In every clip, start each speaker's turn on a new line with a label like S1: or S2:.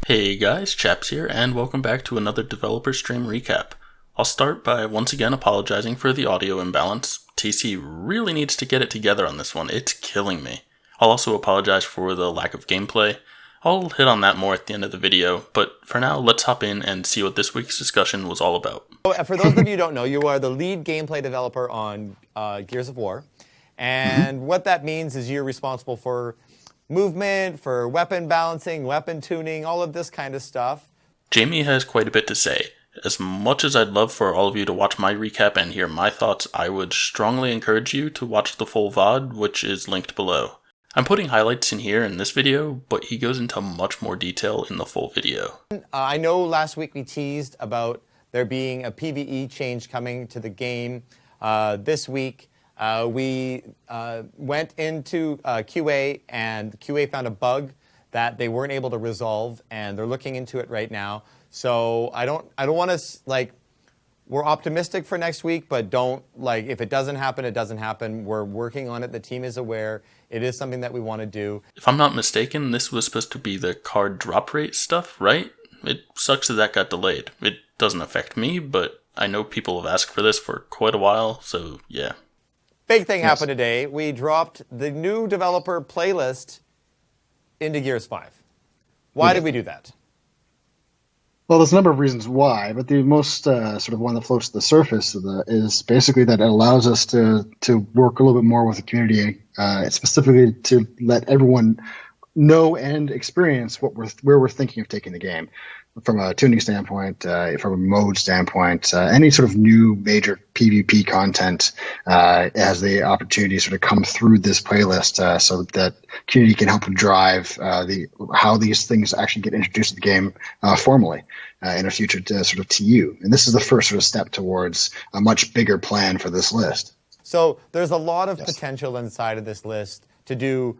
S1: Hey guys, Chaps here, and welcome back to another developer stream recap. I'll start by once again apologizing for the audio imbalance. TC really needs to get it together on this one, it's killing me. I'll also apologize for the lack of gameplay. I'll hit on that more at the end of the video, but for now, let's hop in and see what this week's discussion was all about.
S2: For those of you who don't know, you are the lead gameplay developer on Gears of War, and what that means is you're responsible for movement, for weapon balancing, weapon tuning, all of this kind of stuff.
S1: Jamie has quite a bit to say. As much as I'd love for all of you to watch my recap and hear my thoughts, I would strongly encourage you to watch the full VOD, which is linked below. I'm putting highlights in here in this video, but he goes into much more detail in the full video.
S2: I know last week we teased about there being a PvE change coming to the game. This week, we went into QA, and QA found a bug that they weren't able to resolve, and they're looking into it right now. So I don't want to, we're optimistic for next week, but if it doesn't happen, it doesn't happen. We're working on it. The team is aware. It is something that we want to do.
S1: If I'm not mistaken, this was supposed to be the card drop rate stuff, right? It sucks that got delayed. It doesn't affect me, but I know people have asked for this for quite a while, so yeah.
S2: Big thing happened today. We dropped the new developer playlist into Gears 5. Why did we do that?
S3: Well, there's a number of reasons why, but the most sort of one that floats to the surface is basically that it allows us to work a little bit more with the community, specifically to let everyone know and experience where we're thinking of taking the game. From a tuning standpoint, from a mode standpoint, any sort of new major PvP content has the opportunity to sort of come through this playlist so that community can help drive how these things actually get introduced to the game formally in a future sort of TU. And this is the first sort of step towards a much bigger plan for this list.
S2: So there's a lot of potential inside of this list to do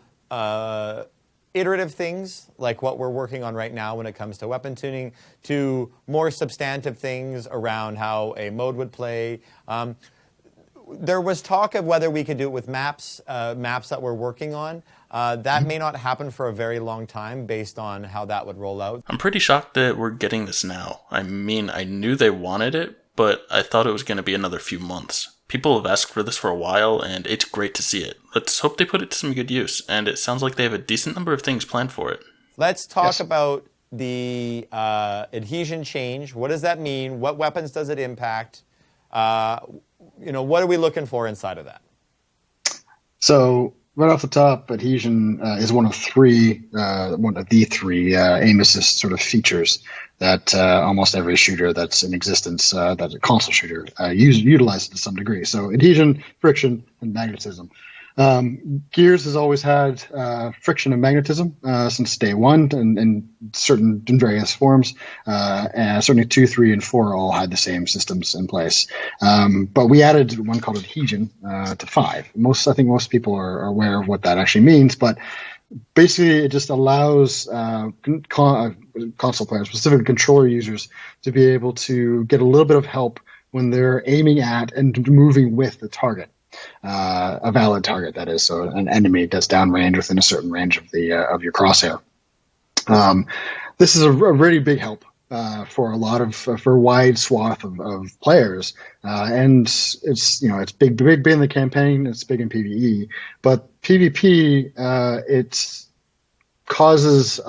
S2: iterative things like what we're working on right now when it comes to weapon tuning, to more substantive things around how a mode would play. There was talk of whether we could do it with maps that we're working on. That may not happen for a very long time based on how that would roll out.
S1: I'm pretty shocked that we're getting this now. I mean, I knew they wanted it, but I thought it was going to be another few months. People have asked for this for a while, and it's great to see it. Let's hope they put it to some good use, and it sounds like they have a decent number of things planned for it.
S2: Let's talk about the adhesion change. What does that mean? What weapons does it impact? What are we looking for inside of that?
S3: So right off the top, adhesion is one of the three aim assist sort of features that almost every shooter that's in existence, that's a console shooter, utilizes to some degree. So adhesion, friction, and magnetism. Gears has always had friction and magnetism since day one, and in various forms. And certainly 2, 3, and 4 all had the same systems in place. But we added one called adhesion to 5. I think most people are aware of what that actually means, but basically it just allows console players, specifically controller users, to be able to get a little bit of help when they're aiming at and moving with the target. A valid target, that is, so an enemy that's downrange within a certain range of your crosshair. This is a really big help for a wide swath of players, and it's big in the campaign, it's big in PvE, but PvP it causes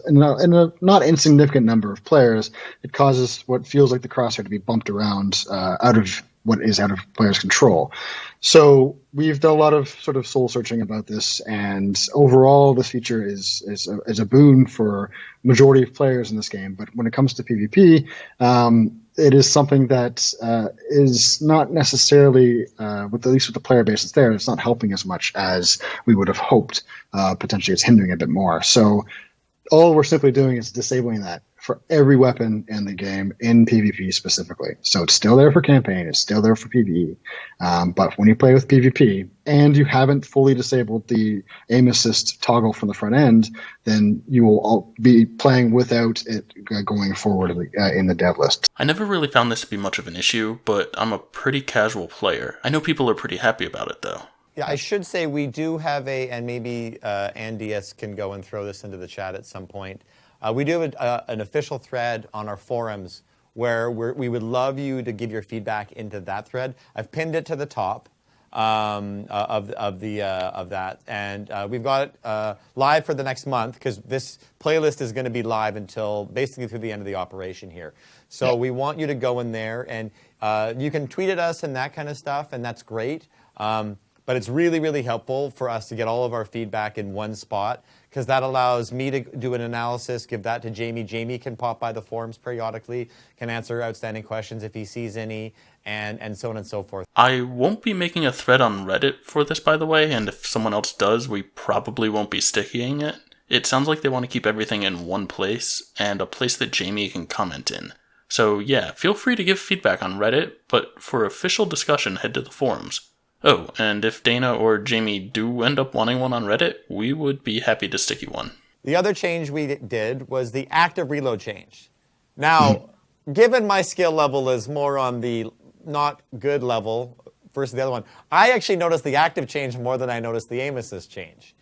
S3: in a not insignificant number of players, it causes what feels like the crosshair to be bumped around out of what is out of players' control. So we've done a lot of sort of soul searching about this, and overall this feature is a boon for majority of players in this game. But when it comes to PvP, it is something that is not necessarily, at least with the player base that's there, it's not helping as much as we would have hoped. Potentially it's hindering a bit more. So all we're simply doing is disabling that for every weapon in the game, in PvP specifically. So it's still there for campaign, it's still there for PvE. But when you play with PvP and you haven't fully disabled the aim assist toggle from the front end, then you will all be playing without it going forward in the dev list.
S1: I never really found this to be much of an issue, but I'm a pretty casual player. I know people are pretty happy about it though.
S2: Yeah, I should say we do have and maybe Andy can go and throw this into the chat at some point. We do have an official thread on our forums where we would love you to give your feedback into that thread. I've pinned it to the top of that, and we've got it live for the next month because this playlist is going to be live until basically through the end of the operation here. So we want you to go in there, and you can tweet at us and that kind of stuff, and that's great. But it's really, really helpful for us to get all of our feedback in one spot because that allows me to do an analysis, give that to Jamie. Jamie can pop by the forums periodically, can answer outstanding questions if he sees any, and so on and so forth.
S1: I won't be making a thread on Reddit for this, by the way, and if someone else does, we probably won't be sticking it. It sounds like they want to keep everything in one place, and a place that Jamie can comment in. So yeah, feel free to give feedback on Reddit, but for official discussion, head to the forums. Oh, and if Dana or Jamie do end up wanting one on Reddit, we would be happy to stick you one.
S2: The other change we did was the active reload change. Now, given my skill level is more on the not good level versus the other one, I actually noticed the active change more than I noticed the aim assist change.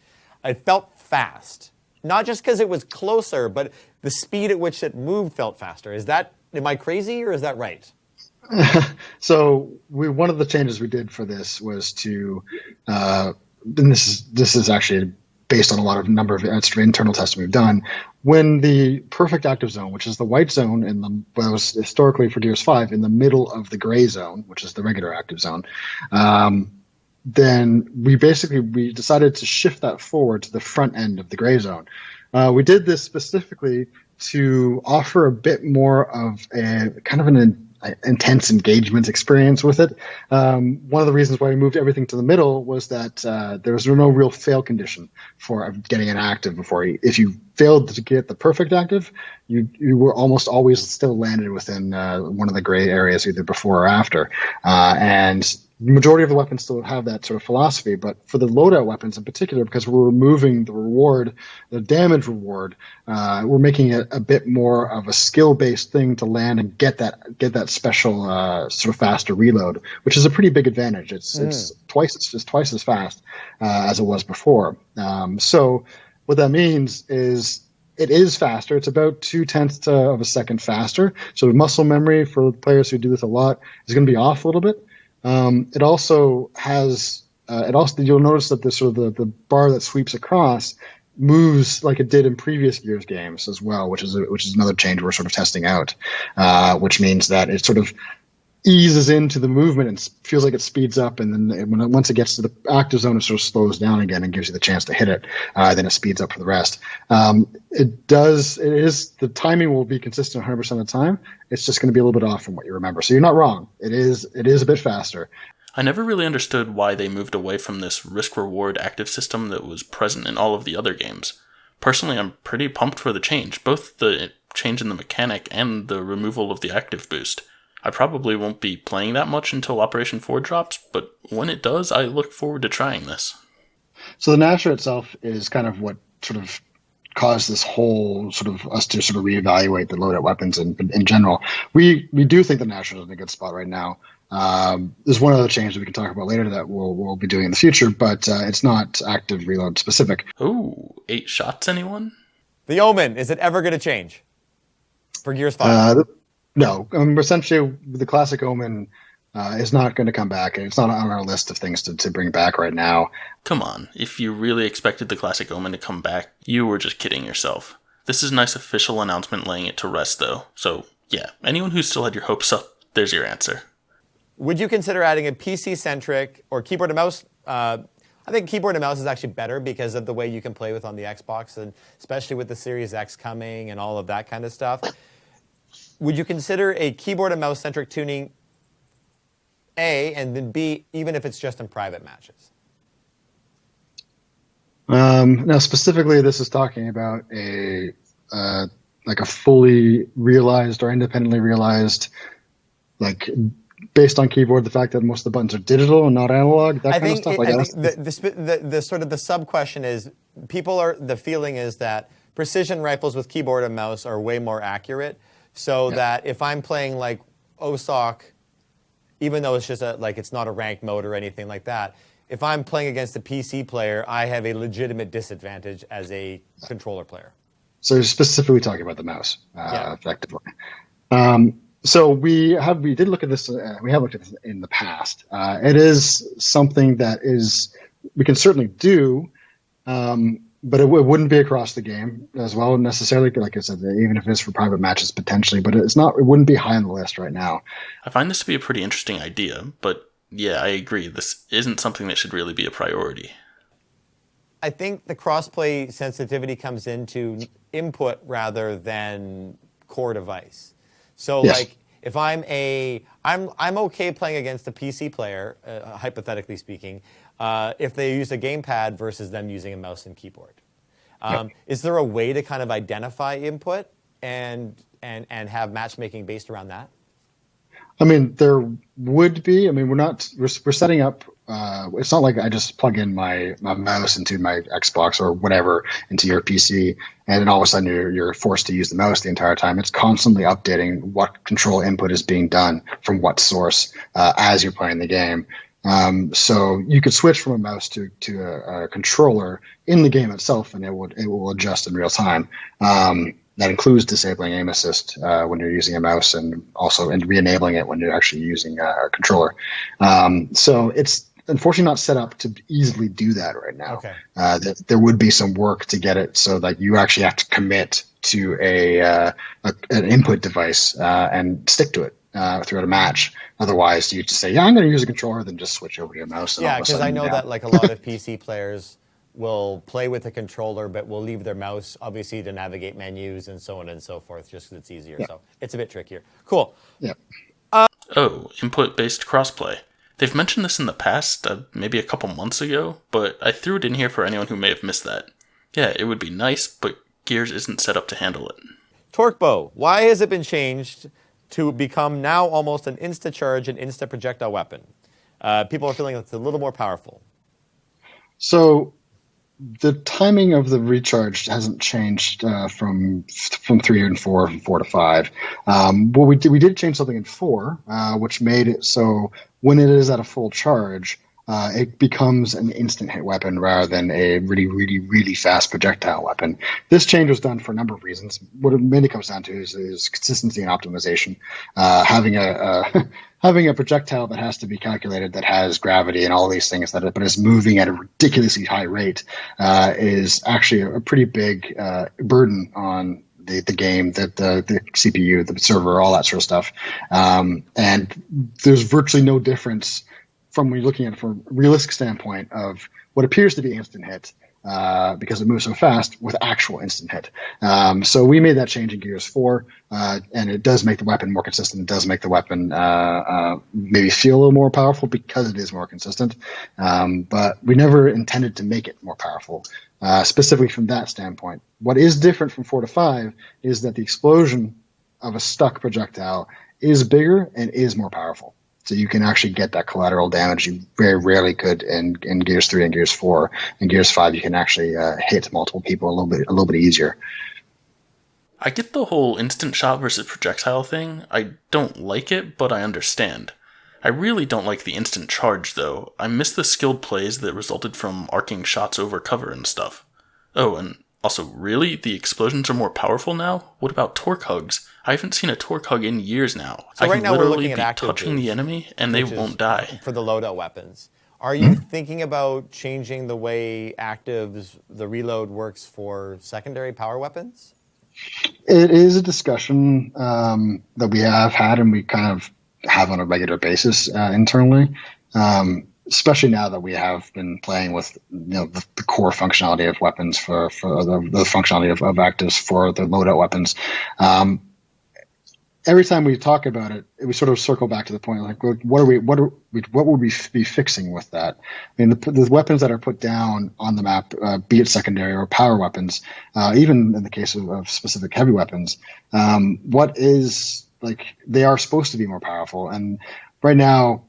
S2: It felt fast. Not just because it was closer, but the speed at which it moved felt faster. Am I crazy or is that right?
S3: So one of the changes we did for this was to, and this is actually based on a number of internal testing we've done. When the perfect active zone, which is the white zone what was historically for Gears 5 in the middle of the gray zone, which is the regular active zone, then we decided to shift that forward to the front end of the gray zone. We did this specifically to offer a bit more of a kind of an intense engagement experience with it. One of the reasons why we moved everything to the middle was that there was no real fail condition for getting an active before. If you failed to get the perfect active, you were almost always still landed within one of the gray areas either before or after. And the majority of the weapons still have that sort of philosophy, but for the loadout weapons in particular, because we're removing the reward, the damage reward, we're making it a bit more of a skill-based thing to land and get that special sort of faster reload, which is a pretty big advantage. It's twice as fast as it was before. So what that means is it is faster. It's about 0.2 of a second faster. So muscle memory for players who do this a lot is going to be off a little bit. It also has. You'll notice that the bar that sweeps across moves like it did in previous Gears games as well, which is another change we're sort of testing out. Which means that it sort of eases into the movement and feels like it speeds up, and then once it gets to the active zone, it sort of slows down again and gives you the chance to hit it. Then it speeds up for the rest. The timing will be consistent 100% of the time. It's just going to be a little bit off from what you remember. So you're not wrong. It is a bit faster.
S1: I never really understood why they moved away from this risk-reward active system that was present in all of the other games. Personally, I'm pretty pumped for the change, both the change in the mechanic and the removal of the active boost. I probably won't be playing that much until Operation 4 drops, but when it does, I look forward to trying this.
S3: So the Nasher itself is kind of what sort of caused this whole sort of us to sort of reevaluate the loadout weapons in general. We do think the Nasher is in a good spot right now. There's one other change that we can talk about later that we'll be doing in the future, but it's not active reload specific.
S1: Ooh, 8 shots, anyone?
S2: The Omen, is it ever going to change for Gears 5?
S3: No. Essentially, the classic Omen is not going to come back. It's not on our list of things to bring back right now.
S1: Come on, if you really expected the classic Omen to come back, you were just kidding yourself. This is a nice official announcement laying it to rest, though. So, yeah, anyone who still had your hopes up, there's your answer.
S2: Would you consider adding a PC-centric or keyboard and mouse? I think keyboard and mouse is actually better because of the way you can play with on the Xbox, and especially with the Series X coming and all of that kind of stuff. Would you consider a keyboard and mouse-centric tuning, A, and then B, even if it's just in private matches?
S3: Now, specifically, this is talking about a fully realized or independently realized, like based on keyboard, the fact that most of the buttons are digital and not analog, that kind of stuff.
S2: I think the sort of the sub question is, the feeling is that precision rifles with keyboard and mouse are way more accurate. So that if I'm playing like OSOC, even though it's just it's not a ranked mode or anything like that, if I'm playing against a PC player, I have a legitimate disadvantage as a controller player.
S3: So you're specifically talking about the mouse,
S2: Yeah.
S3: effectively. So we did look at this. We have looked at this in the past. It is something that we can certainly do, but it wouldn't be across the game as well necessarily. Like I said, even if it is for private matches potentially, but it's not. It wouldn't be high on the list right now.
S1: I find this to be a pretty interesting idea, but yeah, I agree. This isn't something that should really be a priority.
S2: I think the crossplay sensitivity comes into input rather than core device. So
S3: Yes.
S2: like if I'm okay playing against a PC player, hypothetically speaking, if they use a gamepad versus them using a mouse and keyboard. Is there a way to kind of identify input and have matchmaking based around that?
S3: I mean, there would be. I mean, we're setting up. It's not like I just plug in my mouse into my Xbox or whatever into your PC, and then all of a sudden you're forced to use the mouse the entire time. It's constantly updating what control input is being done from what source as you're playing the game. So you could switch from a mouse to a controller in the game itself, and it will adjust in real time. That includes disabling aim assist when you're using a mouse, and re-enabling it when you're actually using a controller. So it's unfortunately not set up to easily do that right now.
S2: Okay.
S3: There would be some work to get it so that you actually have to commit to an input device and stick to it throughout a match. Otherwise, you just say, "Yeah, I'm going to use a controller," then just switch over to your mouse. And
S2: Yeah, because I know that like a lot of PC players will play with a controller, but will leave their mouse, obviously, to navigate menus and so on and so forth, just because it's easier. Yeah. So it's a bit trickier. Cool.
S3: Yeah.
S1: Input-based crossplay. They've mentioned this in the past, maybe a couple months ago, but I threw it in here for anyone who may have missed that. Yeah, it would be nice, but Gears isn't set up to handle it.
S2: Torque bow. Why has it been changed to become now almost an insta-charge and insta-projectile weapon? People are feeling it's a little more powerful.
S3: So the timing of the recharge hasn't changed from 3 and 4, from 4 to 5. Well, we did change something in 4, which made it so when it is at a full charge, it becomes an instant hit weapon rather than a really, really, really fast projectile weapon. This change was done for a number of reasons. What it mainly comes down to is consistency and optimization. Having a projectile that has to be calculated, that has gravity and all these things, but is moving at a ridiculously high rate, is actually a pretty big burden on the game, the CPU, the server, all that sort of stuff. And there's virtually no difference from when you're looking at it from a realistic standpoint of what appears to be instant hit, because it moves so fast, with actual instant hit. So we made that change in Gears 4, and it does make the weapon more consistent. It does make the weapon maybe feel a little more powerful because it is more consistent. But we never intended to make it more powerful, specifically from that standpoint. What is different from 4 to 5 is that the explosion of a stuck projectile is bigger and is more powerful. So you can actually get that collateral damage you very rarely could in Gears 3 and Gears 4. In Gears 5, you can actually hit multiple people a little bit easier.
S1: I get the whole instant shot versus projectile thing. I don't like it, but I understand. I really don't like the instant charge, though. I miss the skilled plays that resulted from arcing shots over cover and stuff. Oh, and also, really? The explosions are more powerful now? What about torque hugs? I haven't seen a torque hug in years now.
S2: So right
S1: I can
S2: now we're
S1: literally
S2: looking at
S1: be
S2: active
S1: touching the enemy and they won't die.
S2: For the loadout weapons. Are you thinking about changing the way the reload works for secondary power weapons?
S3: It is a discussion that we have had and we kind of have on a regular basis internally. Especially now that we have been playing with the core functionality of weapons for the functionality of actives for the loadout weapons. Every time we talk about it, we sort of circle back to the point like, what would we be fixing with that? I mean, the weapons that are put down on the map, be it secondary or power weapons, even in the case of specific heavy weapons, they are supposed to be more powerful. And right now,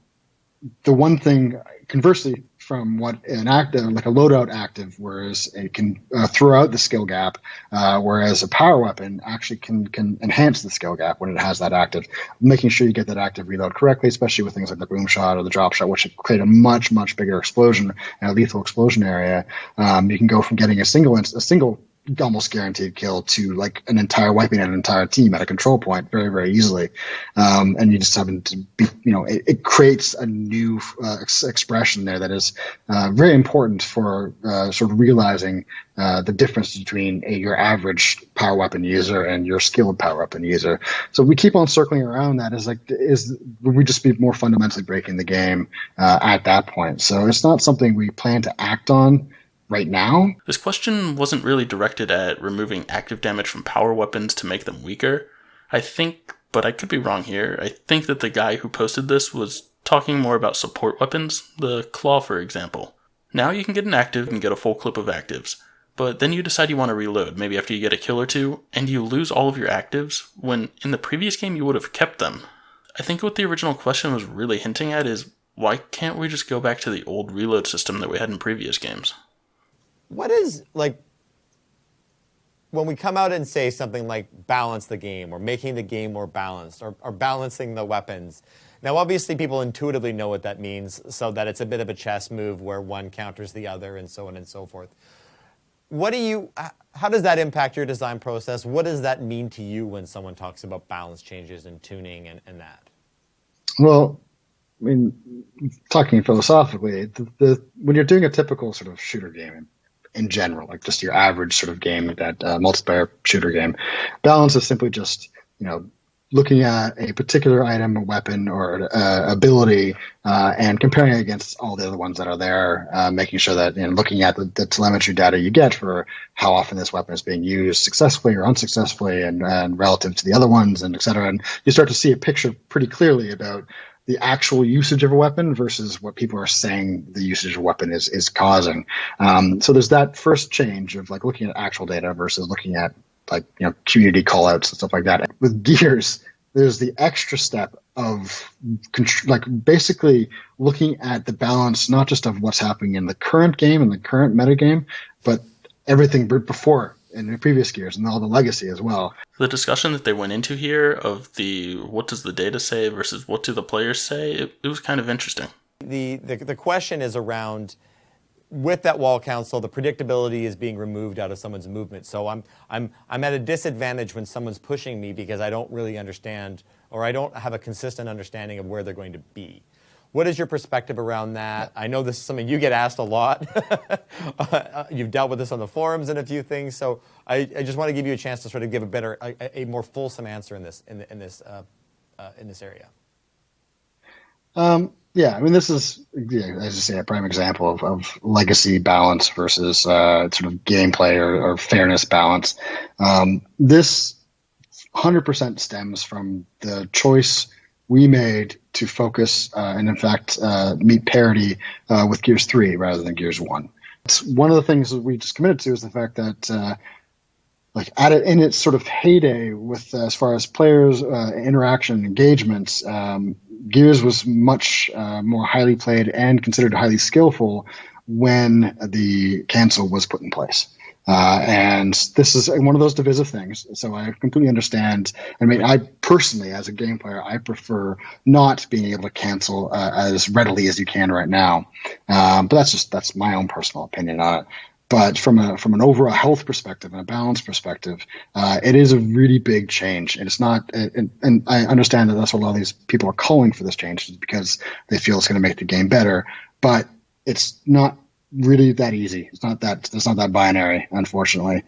S3: the one thing, conversely, from what an active, like a loadout active, whereas it can throw out the skill gap, whereas a power weapon actually can enhance the skill gap when it has that active, making sure you get that active reload correctly, especially with things like the boom shot or the drop shot, which create a much bigger explosion and a lethal explosion area. You can go from getting a single almost guaranteed kill to like an entire wiping out an entire team at a control point very easily, and you just happen to be, it creates a new expression there that is very important for sort of realizing the difference between your average power weapon user and your skilled power weapon user. So we keep on circling around that would we just be more fundamentally breaking the game at that point? So it's not something we plan to act on right now.
S1: This question wasn't really directed at removing active damage from power weapons to make them weaker. I think, but I could be wrong here, I think that the guy who posted this was talking more about support weapons, the claw for example. Now you can get an active and get a full clip of actives, but then you decide you want to reload, maybe after you get a kill or two, and you lose all of your actives, when in the previous game you would have kept them. I think what the original question was really hinting at is, why can't we just go back to the old reload system that we had in previous games?
S2: What is, like, when we come out and say something like balance the game or making the game more balanced or balancing the weapons, now obviously people intuitively know what that means, so that it's a bit of a chess move where one counters the other and so on and so forth. How does that impact your design process? What does that mean to you when someone talks about balance changes and tuning and that?
S3: Well, I mean, talking philosophically, when you're doing a typical sort of shooter game, in general, like just your average sort of game, that multiplayer shooter game, balance is simply just, looking at a particular item, a weapon, or ability, and comparing it against all the other ones that are there, making sure that, looking at the telemetry data you get for how often this weapon is being used successfully or unsuccessfully, and relative to the other ones, and et cetera. And you start to see a picture pretty clearly about the actual usage of a weapon versus what people are saying the usage of a weapon is causing. So there's that first change of like looking at actual data versus looking at like, community callouts and stuff like that. With Gears, there's the extra step of like basically looking at the balance, not just of what's happening in the current game and the current meta game, but everything before in the previous Gears and all the legacy as well.
S1: The discussion that they went into here of the what does the data say versus what do the players say, it was kind of interesting.
S2: The question is around, with that wall council, the predictability is being removed out of someone's movement. So I'm at a disadvantage when someone's pushing me because I don't really understand, or I don't have a consistent understanding of where they're going to be. What is your perspective around that? I know this is something you get asked a lot. You've dealt with this on the forums and a few things, so I just want to give you a chance to sort of give a more fulsome answer in this area.
S3: Yeah, I mean, this is, as you say, a prime example of legacy balance versus sort of gameplay or fairness balance. This 100% stems from the choice we made to focus and, in fact, meet parity with Gears 3 rather than Gears 1. It's one of the things that we just committed to is the fact that in its sort of heyday with as far as players interaction engagements, Gears was much more highly played and considered highly skillful when the cancel was put in place. And this is one of those divisive things. So I completely understand. I mean, I personally, as a game player, I prefer not being able to cancel as readily as you can right now. But that's my own personal opinion on it. But from an overall health perspective and a balance perspective, it is a really big change. And it's not, and I understand that that's what a lot of these people are calling for this change, because they feel it's going to make the game better. But it's not really that easy. It's not that binary, unfortunately.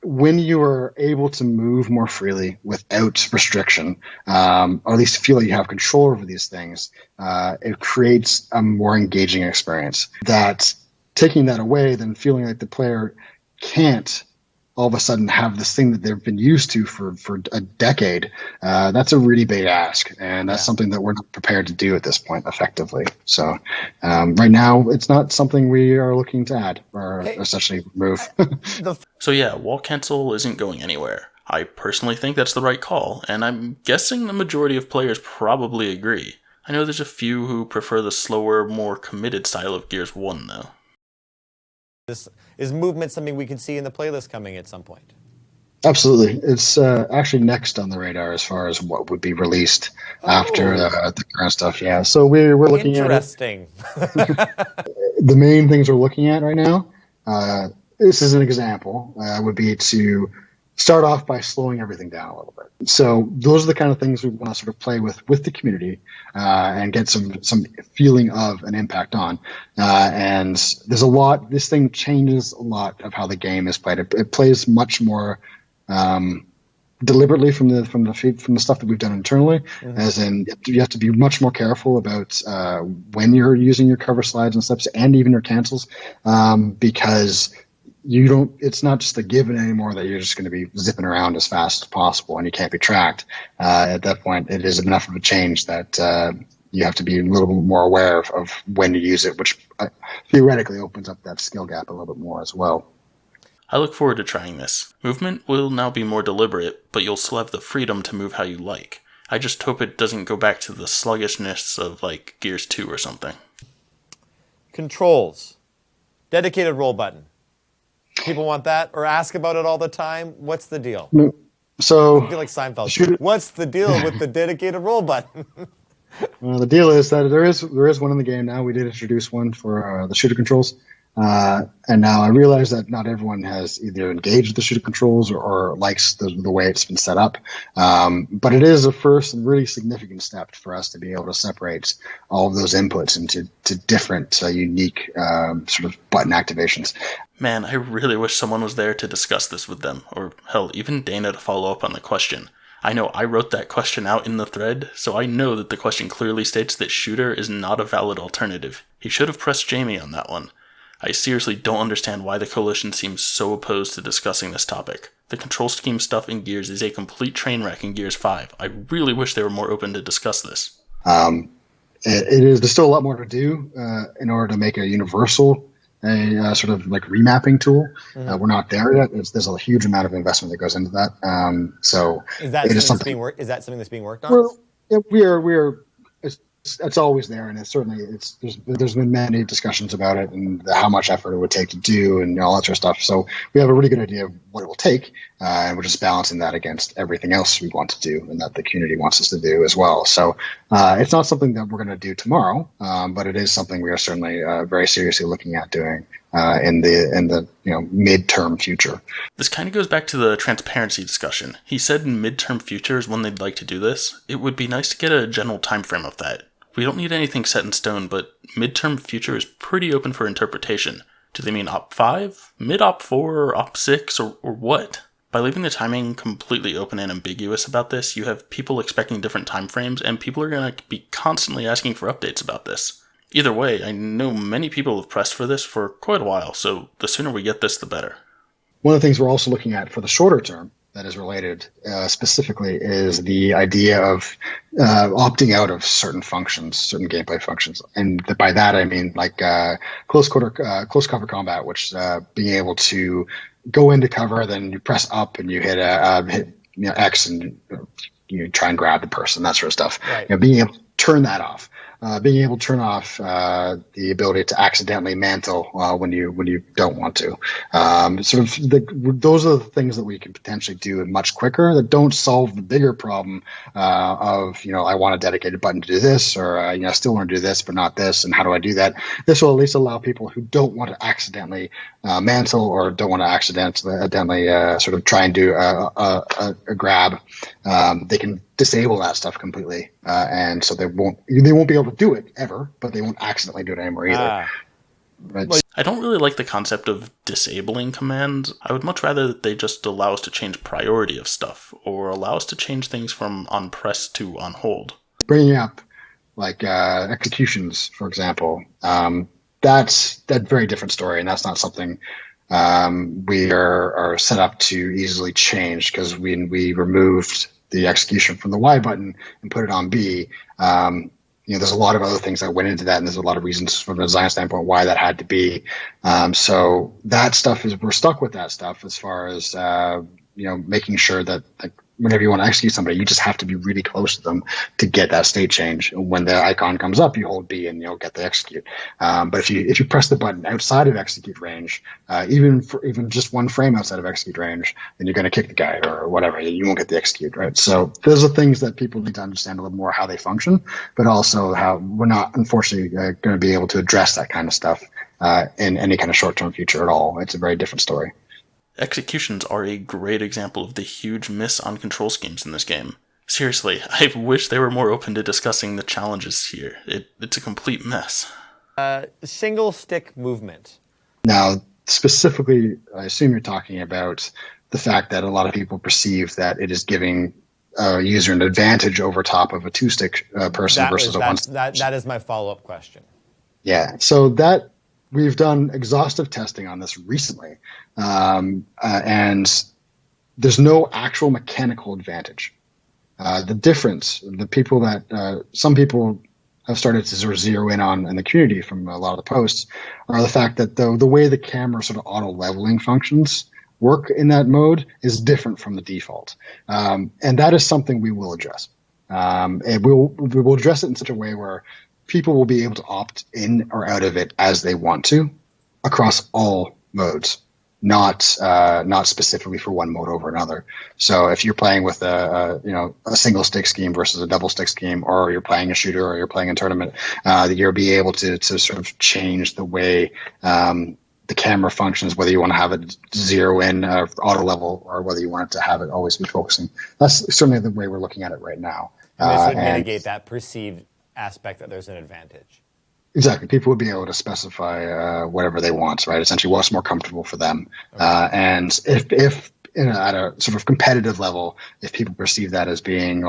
S3: When you are able to move more freely without restriction, or at least feel like you have control over these things, it creates a more engaging experience. That taking that away, then feeling like the player can't all of a sudden have this thing that they've been used to for a decade, that's a really big ask. And that's something that we're not prepared to do at this point effectively. So right now, it's not something we are looking to add or essentially remove.
S1: So yeah, wall cancel isn't going anywhere. I personally think that's the right call, and I'm guessing the majority of players probably agree. I know there's a few who prefer the slower, more committed style of Gears 1, though.
S2: Is movement something we could see in the playlist coming at some point?
S3: Absolutely. It's actually next on the radar as far as what would be released after the current stuff. Yeah. So we're looking at it.
S2: Interesting.
S3: The main things we're looking at right now, this is an example, would be to start off by slowing everything down a little bit. So those are the kind of things we want to sort of play with the community and get some feeling of an impact on. And there's a lot. This thing changes a lot of how the game is played. It plays much more deliberately from the stuff that we've done internally. Mm-hmm. As in, you have to be much more careful about when you're using your cover slides and steps, and even your cancels, because it's not just a given anymore that you're just going to be zipping around as fast as possible and you can't be tracked. At that point, it is enough of a change that you have to be a little bit more aware of when to use it, which theoretically opens up that skill gap a little bit more as well.
S1: I look forward to trying this. Movement will now be more deliberate, but you'll still have the freedom to move how you like. I just hope it doesn't go back to the sluggishness of, like, Gears 2 or something.
S2: Controls. Dedicated roll button. People want that or ask about it all the time. What's the deal?
S3: So
S2: I feel like Seinfeld. What's the deal with the dedicated roll button?
S3: Well, the deal is that there is one in the game now. We did introduce one for the shooter controls. And now I realize that not everyone has either engaged with the shooter controls or likes the way it's been set up. But it is a first and really significant step for us to be able to separate all of those inputs into different, unique sort of button activations.
S1: Man, I really wish someone was there to discuss this with them, or hell, even Dana to follow up on the question. I know I wrote that question out in the thread, so I know that the question clearly states that shooter is not a valid alternative. He should have pressed Jamie on that one. I seriously don't understand why the Coalition seems so opposed to discussing this topic. The control scheme stuff in Gears is a complete train wreck in Gears 5. I really wish they were more open to discuss this.
S3: There's still a lot more to do in order to make a universal, sort of like remapping tool. Mm-hmm. We're not there yet. There's a huge amount of investment that goes into that. So
S2: is that something that's being worked on?
S3: Well, we're it's always there, and there's been many discussions about it and how much effort it would take to do and all that sort of stuff. So we have a really good idea of what it will take, and we're just balancing that against everything else we want to do and that the community wants us to do as well. So it's not something that we're going to do tomorrow, but it is something we are certainly very seriously looking at doing in the midterm future.
S1: This kind of goes back to the transparency discussion. He said in midterm future is when they'd like to do this. It would be nice to get a general time frame of that. We don't need anything set in stone, but midterm future is pretty open for interpretation. Do they mean Op 5, mid-Op 4, or Op 6, or what? By leaving the timing completely open and ambiguous about this, you have people expecting different time frames, and people are going to be constantly asking for updates about this. Either way, I know many people have pressed for this for quite a while, so the sooner we get this, the better.
S3: One of the things we're also looking at for the shorter term that is related specifically is the idea of opting out of certain functions, certain gameplay functions. And by that, I mean like close cover combat, which being able to go into cover, then you press up and you hit X and you try and grab the person, that sort of stuff.
S2: Right.
S3: Being able to turn that off. Being able to turn off the ability to accidentally mantle when you don't want to. Those are the things that we can potentially do much quicker that don't solve the bigger problem of, I want a dedicated button to do this, or I still want to do this, but not this, and how do I do that? This will at least allow people who don't want to accidentally mantle or don't want to accidentally sort of try and do a grab. They can disable that stuff completely, and so they won't be able to do it ever, but they won't accidentally do it anymore either.
S1: I don't really like the concept of disabling commands. I would much rather that they just allow us to change priority of stuff, or allow us to change things from on press to on hold.
S3: Bringing up like executions, for example, that's a very different story, and that's not something we are set up to easily change, because when we removed the execution from the Y button and put it on B, there's a lot of other things that went into that, and there's a lot of reasons from a design standpoint why that had to be. So that stuff we're stuck with that stuff as far as making sure that whenever you want to execute somebody, you just have to be really close to them to get that state change. When the icon comes up, you hold B and you'll get the execute. But if you press the button outside of execute range, even just one frame outside of execute range, then you're going to kick the guy or whatever. You won't get the execute, right? So those are things that people need to understand a little more how they function, but also how we're not, unfortunately, going to be able to address that kind of stuff in any kind of short-term future at all. It's a very different story.
S1: Executions are a great example of the huge miss on control schemes in this game. Seriously, I wish they were more open to discussing the challenges here. It's a complete mess.
S2: Single stick movement.
S3: Now, specifically, I assume you're talking about the fact that a lot of people perceive that it is giving a user an advantage over top of a two-stick person versus a one-stick.
S2: That is my follow-up question.
S3: Yeah, so that we've done exhaustive testing on this recently, and there's no actual mechanical advantage. The difference, the people that some people have started to sort of zero in on in the community from a lot of the posts, are the fact that the way the camera sort of auto leveling functions work in that mode is different from the default, and that is something we will address. And we will address it in such a way where people will be able to opt in or out of it as they want to across all modes, not specifically for one mode over another. So if you're playing with a single stick scheme versus a double stick scheme, or you're playing a shooter or you're playing a tournament, you'll be able to sort of change the way the camera functions, whether you want to have it zero in auto level or whether you want it to have it always be focusing. That's certainly the way we're looking at it right now.
S2: And this would mitigate that perceived aspect that there's an advantage.
S3: Exactly. People would be able to specify whatever they want, right? Essentially what's more comfortable for them. Okay. And if at a sort of competitive level, if people perceive that as being,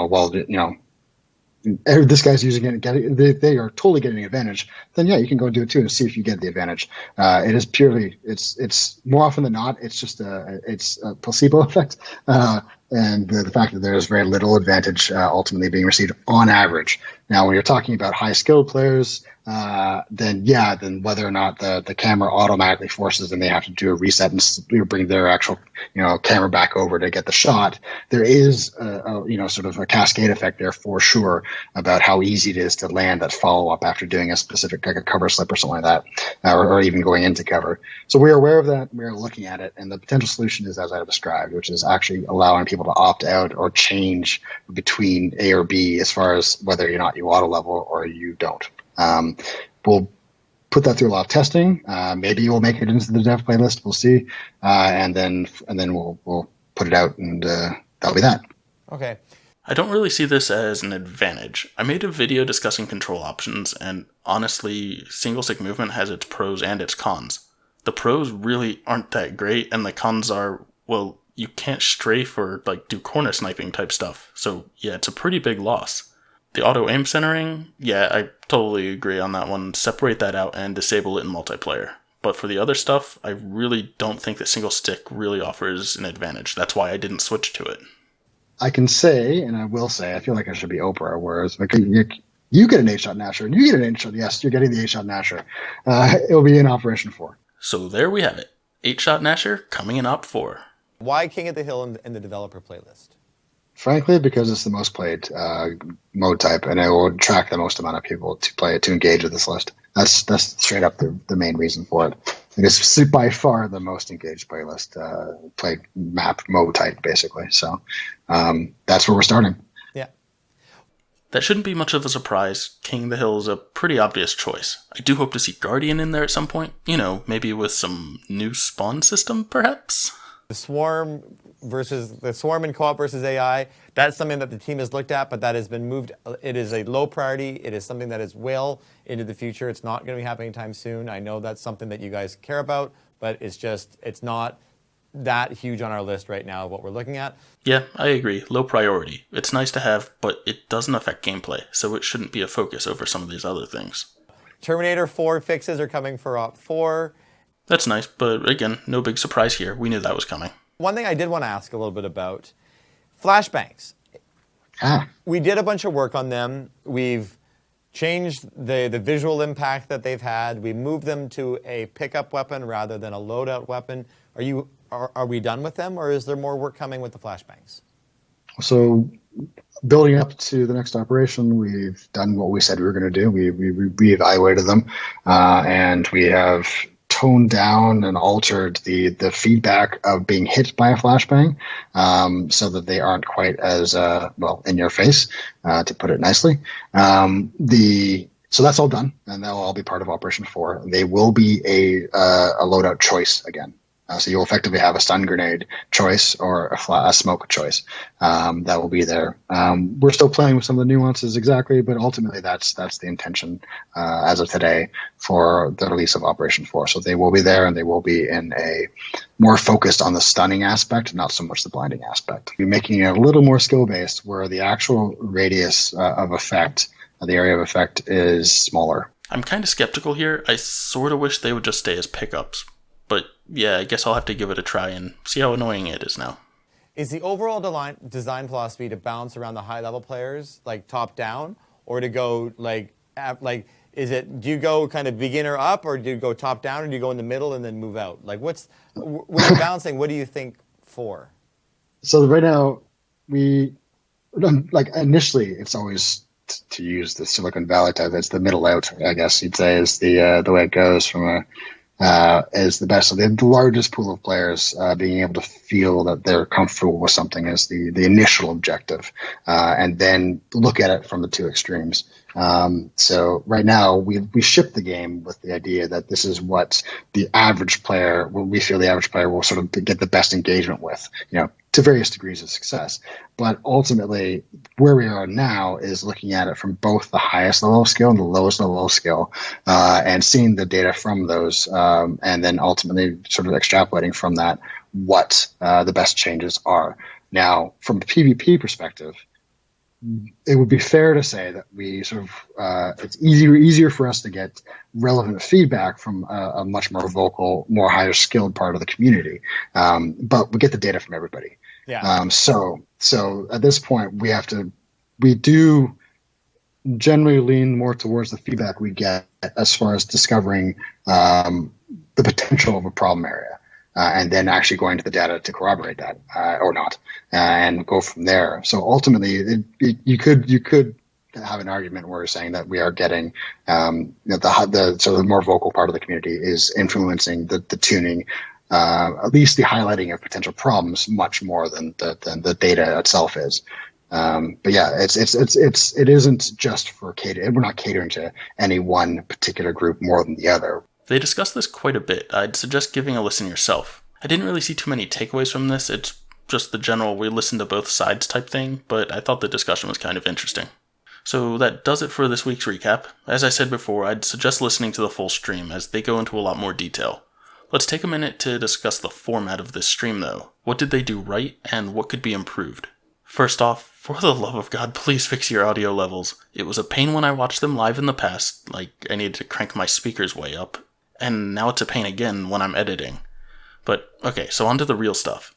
S3: this guy's using it, they are totally getting an advantage, then yeah, you can go do it too and see if you get the advantage. It is purely, it's more often than not, it's just it's a placebo effect. And the fact that there's very little advantage ultimately being received on average. Now, when you're talking about high skilled players, then whether or not the camera automatically forces them, they have to do a reset and bring their actual camera back over to get the shot. There is sort of a cascade effect there for sure about how easy it is to land that follow up after doing a specific, like a cover slip or something like that, or even going into cover. So we're aware of that. We're looking at it, and the potential solution is as I described, which is actually allowing people to opt out or change between A or B as far as whether or not you auto level or you don't. We'll put that through a lot of testing. Maybe we'll make it into the dev playlist. We'll see, and then we'll put it out, and that'll be that.
S2: Okay.
S1: I don't really see this as an advantage. I made a video discussing control options, and honestly, single stick movement has its pros and its cons. The pros really aren't that great, and the cons are, well, you can't strafe or do corner sniping type stuff. So yeah, it's a pretty big loss. The auto aim centering, yeah, I totally agree on that one. Separate that out and disable it in multiplayer. But for the other stuff, I really don't think that single stick really offers an advantage. That's why I didn't switch to it.
S3: I can say, and I will say, I feel like I should be Oprah, whereas you get an 8-shot Nasher, and you get an 8-shot. Yes, you're getting the 8-shot Nasher. It'll be in Operation 4.
S1: So there we have it. 8-shot Nasher coming in Op 4.
S2: Why King of the Hill in the developer playlist?
S3: Frankly, because it's the most played mode type, and it will attract the most amount of people to play it, to engage with this list. That's straight up the main reason for it. It is by far the most engaged playlist, played map mode type, basically. So that's where we're starting.
S2: Yeah.
S1: That shouldn't be much of a surprise. King of the Hill is a pretty obvious choice. I do hope to see Guardian in there at some point. Maybe with some new spawn system, perhaps?
S2: The Swarm in co-op versus AI, that's something that the team has looked at, but that has been moved. It is a low priority. It is something that is well into the future. It's not going to be happening anytime soon. I know that's something that you guys care about, but it's not that huge on our list right now of what we're looking at.
S1: Yeah, I agree. Low priority. It's nice to have, but it doesn't affect gameplay, so it shouldn't be a focus over some of these other things.
S2: Terminator 4 fixes are coming for Op 4.
S1: That's nice, but again, no big surprise here. We knew that was coming.
S2: One thing I did want to ask a little bit about, Flashbangs. We did a bunch of work on them. We've changed the visual impact that they've had. We moved them to a pickup weapon rather than a loadout weapon. Are we done with them, or is there more work coming with the Flashbangs?
S3: So building up to the next operation, we've done what we said we were going to do. We reevaluated them, and we have toned down and altered the feedback of being hit by a flashbang, so that they aren't quite as well in your face, to put it nicely. The So that's all done, and that'll all be part of Operation 4. They will be a loadout choice again. So you'll effectively have a stun grenade choice or a smoke choice that will be there. We're still playing with some of the nuances exactly, but ultimately that's the intention as of today for the release of Operation 4. So they will be there, and they will be in a more focused on the stunning aspect, not so much the blinding aspect. We're making it a little more skill-based, where the actual radius of effect, the area of effect, is smaller.
S1: I'm kind of skeptical here. I sort of wish they would just stay as pickups. But yeah, I guess I'll have to give it a try and see how annoying it is now.
S2: Is the overall design philosophy to bounce around the high-level players, like top-down, or to go is it, do you go kind of beginner up, or do you go top-down, or do you go in the middle and then move out? Like, when you're bouncing, what do you think for?
S3: So right now, initially, it's always, to use the Silicon Valley type, it's the middle out, I guess you'd say, is the way it goes from a is the best. So the largest pool of players being able to feel that they're comfortable with something is the initial objective, and then look at it from the two extremes. So right now we ship the game with the idea that this is what the average player, what we feel the average player will sort of get the best engagement with, to various degrees of success. But ultimately, where we are now is looking at it from both the highest level of skill and the lowest level of skill, and seeing the data from those, and then ultimately sort of extrapolating from that what the best changes are. Now, from a PvP perspective, it would be fair to say that we sort of it's easier for us to get relevant feedback from a much more vocal, more higher skilled part of the community, but we get the data from everybody.
S2: Yeah.
S3: So at this point, we do generally lean more towards the feedback we get as far as discovering the potential of a problem area. And then actually going to the data to corroborate that or not, and go from there. So ultimately, you could have an argument where you're saying that we are getting the more vocal part of the community is influencing the tuning, at least the highlighting of potential problems, much more than the data itself is. But yeah, it isn't just for catering. We're not catering to any one particular group more than the other.
S1: They discuss this quite a bit. I'd suggest giving a listen yourself. I didn't really see too many takeaways from this. It's just the general we listen to both sides type thing, but I thought the discussion was kind of interesting. So that does it for this week's recap. As I said before, I'd suggest listening to the full stream as they go into a lot more detail. Let's take a minute to discuss the format of this stream though. What did they do right, and what could be improved? First off, for the love of God, please fix your audio levels. It was a pain when I watched them live in the past, like I needed to crank my speakers way up. And now it's a pain again when I'm editing. But, okay, so on to the real stuff.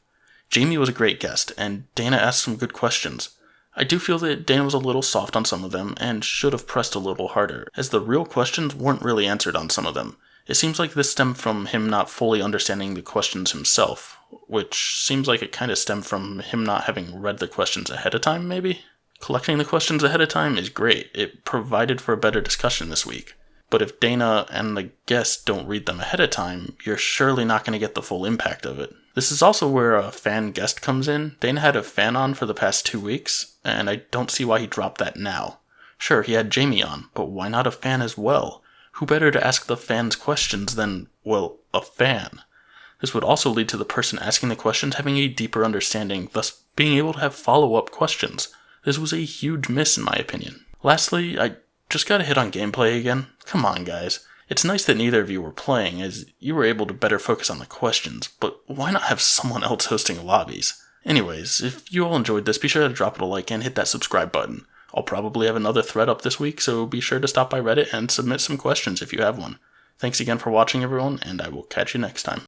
S1: Jamie was a great guest, and Dana asked some good questions. I do feel that Dana was a little soft on some of them, and should have pressed a little harder, as the real questions weren't really answered on some of them. It seems like this stemmed from him not fully understanding the questions himself, which seems like it kind of stemmed from him not having read the questions ahead of time, maybe? Collecting the questions ahead of time is great. It provided for a better discussion this week. But if Dana and the guests don't read them ahead of time, you're surely not going to get the full impact of it. This is also where a fan guest comes in. Dana had a fan on for the past 2 weeks, and I don't see why he dropped that now. Sure, he had Jamie on, but why not a fan as well? Who better to ask the fans questions than, well, a fan? This would also lead to the person asking the questions having a deeper understanding, thus being able to have follow-up questions. This was a huge miss in my opinion. Lastly, I just gotta hit on gameplay again. Come on, guys. It's nice that neither of you were playing, as you were able to better focus on the questions, but why not have someone else hosting lobbies? Anyways, if you all enjoyed this, be sure to drop it a like and hit that subscribe button. I'll probably have another thread up this week, so be sure to stop by Reddit and submit some questions if you have one. Thanks again for watching, everyone, and I will catch you next time.